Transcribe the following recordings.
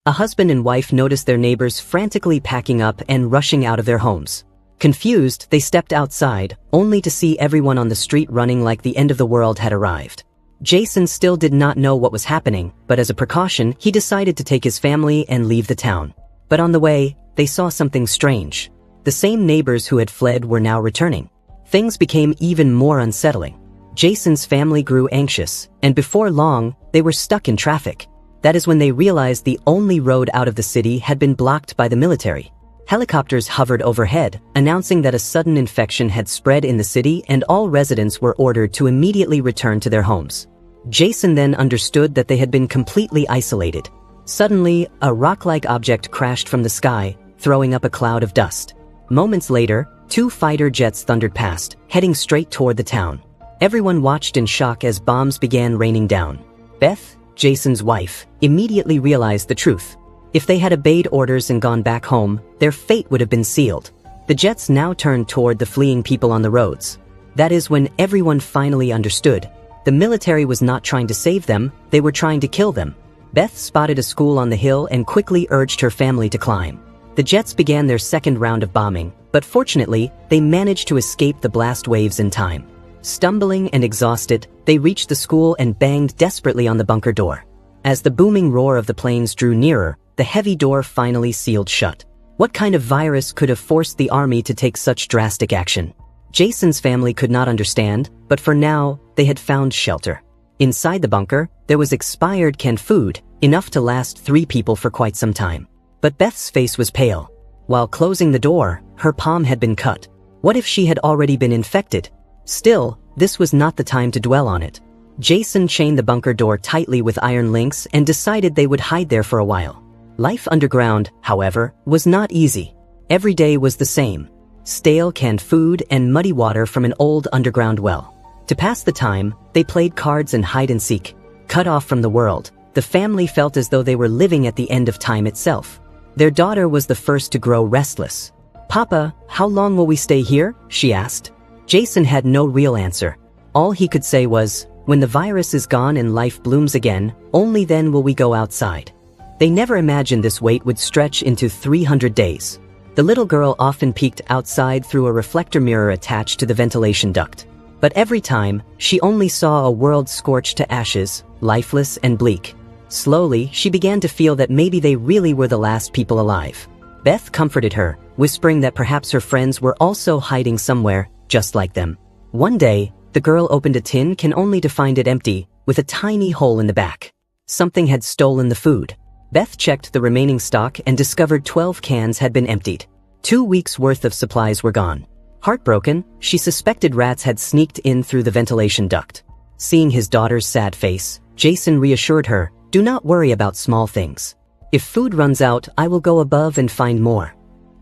A husband and wife noticed their neighbors frantically packing up and rushing out of their homes. Confused, they stepped outside, only to see everyone on the street running like the end of the world had arrived. Jason still did not know what was happening, but as a precaution, he decided to take his family and leave the town. But on the way, they saw something strange. The same neighbors who had fled were now returning. Things became even more unsettling. Jason's family grew anxious, and before long, they were stuck in traffic. That is when they realized the only road out of the city had been blocked by the military. Helicopters hovered overhead, announcing that a sudden infection had spread in the city and all residents were ordered to immediately return to their homes. Jason then understood that they had been completely isolated. Suddenly, a rock-like object crashed from the sky, throwing up a cloud of dust. Moments later, 2 fighter jets thundered past, heading straight toward the town. Everyone watched in shock as bombs began raining down. Beth, Jason's wife, immediately realized the truth. If they had obeyed orders and gone back home, their fate would have been sealed. The jets now turned toward the fleeing people on the roads. That is when everyone finally understood. The military was not trying to save them, they were trying to kill them. Beth spotted a school on the hill and quickly urged her family to climb. The jets began their second round of bombing, but fortunately, they managed to escape the blast waves in time. Stumbling and exhausted, they reached the school and banged desperately on the bunker door. As the booming roar of the planes drew nearer, the heavy door finally sealed shut. What kind of virus could have forced the army to take such drastic action? Jason's family could not understand, but for now, they had found shelter. Inside the bunker, there was expired canned food, enough to last 3 people for quite some time. But Beth's face was pale. While closing the door, her palm had been cut. What if she had already been infected? Still, this was not the time to dwell on it. Jason chained the bunker door tightly with iron links and decided they would hide there for a while. Life underground, however, was not easy. Every day was the same. Stale canned food and muddy water from an old underground well. To pass the time, they played cards and hide and seek. Cut off from the world, the family felt as though they were living at the end of time itself. Their daughter was the first to grow restless. "Papa, how long will we stay here?" she asked. Jason had no real answer. All he could say was, "When the virus is gone and life blooms again, only then will we go outside." They never imagined this wait would stretch into 300 days. The little girl often peeked outside through a reflector mirror attached to the ventilation duct. But every time, she only saw a world scorched to ashes, lifeless and bleak. Slowly, she began to feel that maybe they really were the last people alive. Beth comforted her, whispering that perhaps her friends were also hiding somewhere, just like them. One day, the girl opened a tin can only to find it empty, with a tiny hole in the back. Something had stolen the food. Beth checked the remaining stock and discovered 12 cans had been emptied. 2 weeks' worth of supplies were gone. Heartbroken, she suspected rats had sneaked in through the ventilation duct. Seeing his daughter's sad face, Jason reassured her, "Do not worry about small things. If food runs out, I will go above and find more."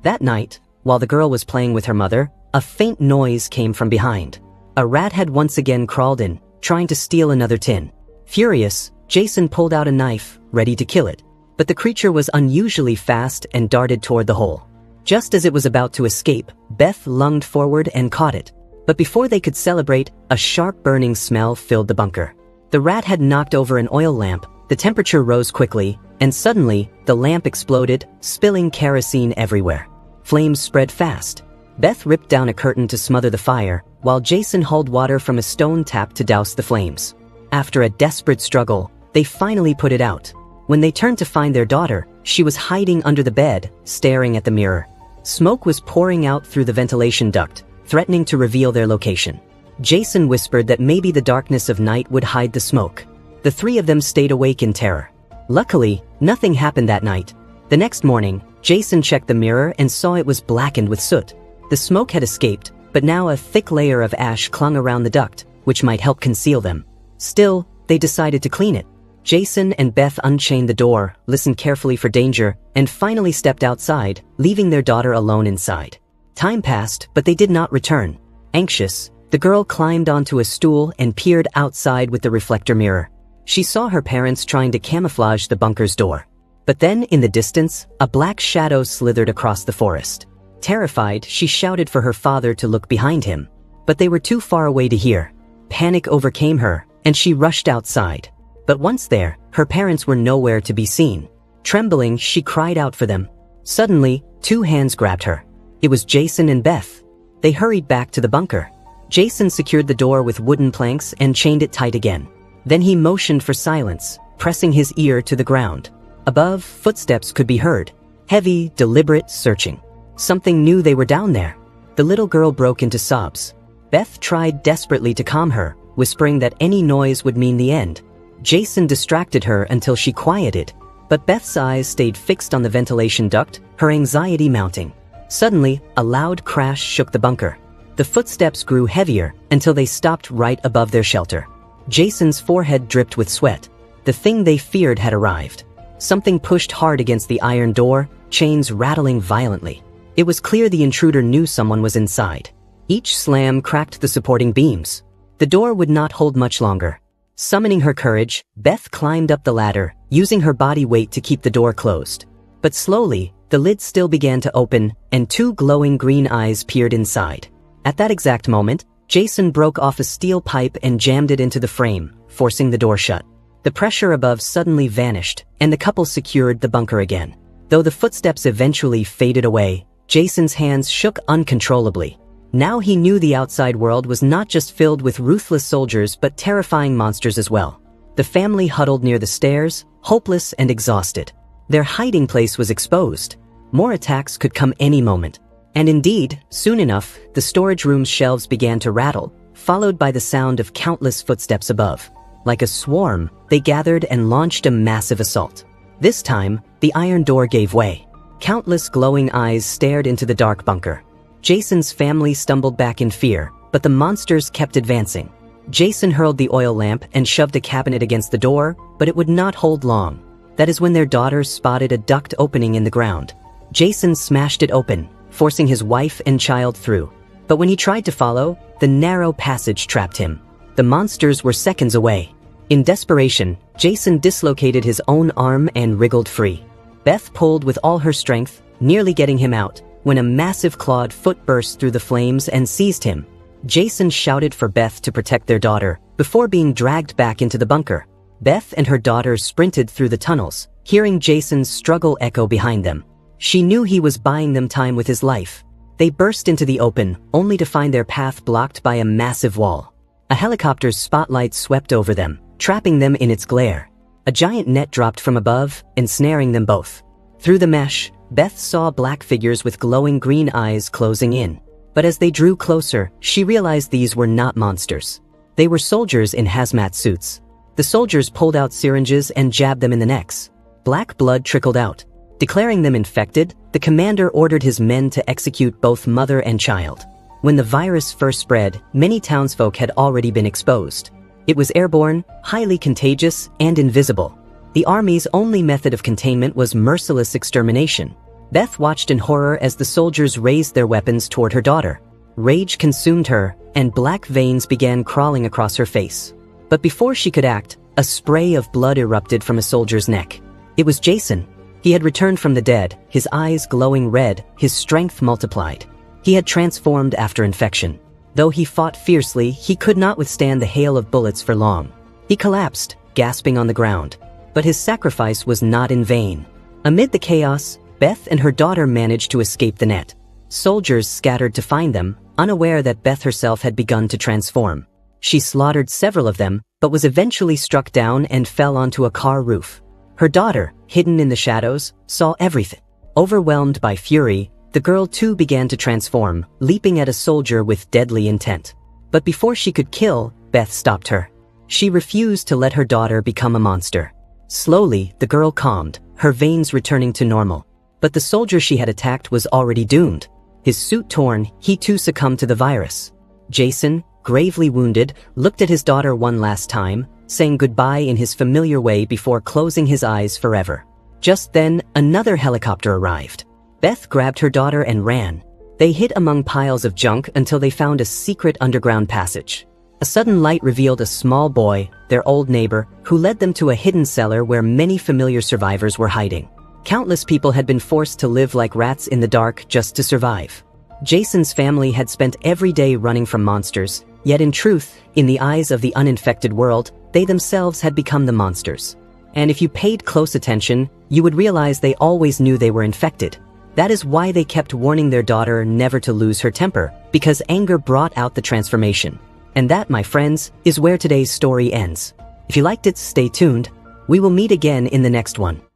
That night, while the girl was playing with her mother, a faint noise came from behind. A rat had once again crawled in, trying to steal another tin. Furious, Jason pulled out a knife, ready to kill it. But the creature was unusually fast and darted toward the hole. Just as it was about to escape, Beth lunged forward and caught it. But before they could celebrate, a sharp burning smell filled the bunker. The rat had knocked over an oil lamp, the temperature rose quickly, and suddenly, the lamp exploded, spilling kerosene everywhere. Flames spread fast. Beth ripped down a curtain to smother the fire, while Jason hauled water from a stone tap to douse the flames. After a desperate struggle, they finally put it out. When they turned to find their daughter, she was hiding under the bed, staring at the mirror. Smoke was pouring out through the ventilation duct, threatening to reveal their location. Jason whispered that maybe the darkness of night would hide the smoke. The 3 of them stayed awake in terror. Luckily, nothing happened that night. The next morning, Jason checked the mirror and saw it was blackened with soot. The smoke had escaped, but now a thick layer of ash clung around the duct, which might help conceal them. Still, they decided to clean it. Jason and Beth unchained the door, listened carefully for danger, and finally stepped outside, leaving their daughter alone inside. Time passed, but they did not return. Anxious, the girl climbed onto a stool and peered outside with the reflector mirror. She saw her parents trying to camouflage the bunker's door. But then, in the distance, a black shadow slithered across the forest. Terrified, she shouted for her father to look behind him. But they were too far away to hear. Panic overcame her, and she rushed outside. But once there, her parents were nowhere to be seen. Trembling, she cried out for them. Suddenly, two hands grabbed her. It was Jason and Beth. They hurried back to the bunker. Jason secured the door with wooden planks and chained it tight again. Then he motioned for silence, pressing his ear to the ground. Above, footsteps could be heard. Heavy, deliberate searching. Something knew they were down there. The little girl broke into sobs. Beth tried desperately to calm her, whispering that any noise would mean the end. Jason distracted her until she quieted, but Beth's eyes stayed fixed on the ventilation duct, her anxiety mounting. Suddenly, a loud crash shook the bunker. The footsteps grew heavier until they stopped right above their shelter. Jason's forehead dripped with sweat. The thing they feared had arrived. Something pushed hard against the iron door, chains rattling violently. It was clear the intruder knew someone was inside. Each slam cracked the supporting beams. The door would not hold much longer. Summoning her courage, Beth climbed up the ladder, using her body weight to keep the door closed. But slowly, the lid still began to open, and two glowing green eyes peered inside. At that exact moment, Jason broke off a steel pipe and jammed it into the frame, forcing the door shut. The pressure above suddenly vanished, and the couple secured the bunker again. Though the footsteps eventually faded away, Jason's hands shook uncontrollably. Now he knew the outside world was not just filled with ruthless soldiers but terrifying monsters as well. The family huddled near the stairs, hopeless and exhausted. Their hiding place was exposed. More attacks could come any moment. And indeed, soon enough, the storage room's shelves began to rattle, followed by the sound of countless footsteps above. Like a swarm, they gathered and launched a massive assault. This time, the iron door gave way. Countless glowing eyes stared into the dark bunker. Jason's family stumbled back in fear, but the monsters kept advancing. Jason hurled the oil lamp and shoved a cabinet against the door, but it would not hold long. That is when their daughter spotted a duct opening in the ground. Jason smashed it open, forcing his wife and child through. But when he tried to follow, the narrow passage trapped him. The monsters were seconds away. In desperation, Jason dislocated his own arm and wriggled free. Beth pulled with all her strength, nearly getting him out, when a massive clawed foot burst through the flames and seized him. Jason shouted for Beth to protect their daughter, before being dragged back into the bunker. Beth and her daughter sprinted through the tunnels, hearing Jason's struggle echo behind them. She knew he was buying them time with his life. They burst into the open, only to find their path blocked by a massive wall. A helicopter's spotlight swept over them, trapping them in its glare. A giant net dropped from above, ensnaring them both. Through the mesh, Beth saw black figures with glowing green eyes closing in. But as they drew closer, she realized these were not monsters. They were soldiers in hazmat suits. The soldiers pulled out syringes and jabbed them in the necks. Black blood trickled out. Declaring them infected, the commander ordered his men to execute both mother and child. When the virus first spread, many townsfolk had already been exposed. It was airborne, highly contagious, and invisible. The army's only method of containment was merciless extermination. Beth watched in horror as the soldiers raised their weapons toward her daughter. Rage consumed her, and black veins began crawling across her face. But before she could act, a spray of blood erupted from a soldier's neck. It was Jason. He had returned from the dead, his eyes glowing red, his strength multiplied. He had transformed after infection. Though he fought fiercely, he could not withstand the hail of bullets for long. He collapsed, gasping on the ground. But his sacrifice was not in vain. Amid the chaos, Beth and her daughter managed to escape the net. Soldiers scattered to find them, unaware that Beth herself had begun to transform. She slaughtered several of them, but was eventually struck down and fell onto a car roof. Her daughter, hidden in the shadows, saw everything. Overwhelmed by fury, the girl too began to transform, leaping at a soldier with deadly intent. But before she could kill, Beth stopped her. She refused to let her daughter become a monster. Slowly, the girl calmed, her veins returning to normal. But the soldier she had attacked was already doomed. His suit torn, he too succumbed to the virus. Jason, gravely wounded, looked at his daughter one last time, saying goodbye in his familiar way before closing his eyes forever. Just then, another helicopter arrived. Beth grabbed her daughter and ran. They hid among piles of junk until they found a secret underground passage. A sudden light revealed a small boy, their old neighbor, who led them to a hidden cellar where many familiar survivors were hiding. Countless people had been forced to live like rats in the dark just to survive. Jason's family had spent every day running from monsters, yet in truth, in the eyes of the uninfected world, they themselves had become the monsters. And if you paid close attention, you would realize they always knew they were infected. That is why they kept warning their daughter never to lose her temper, because anger brought out the transformation. And that, my friends, is where today's story ends. If you liked it, stay tuned. We will meet again in the next one.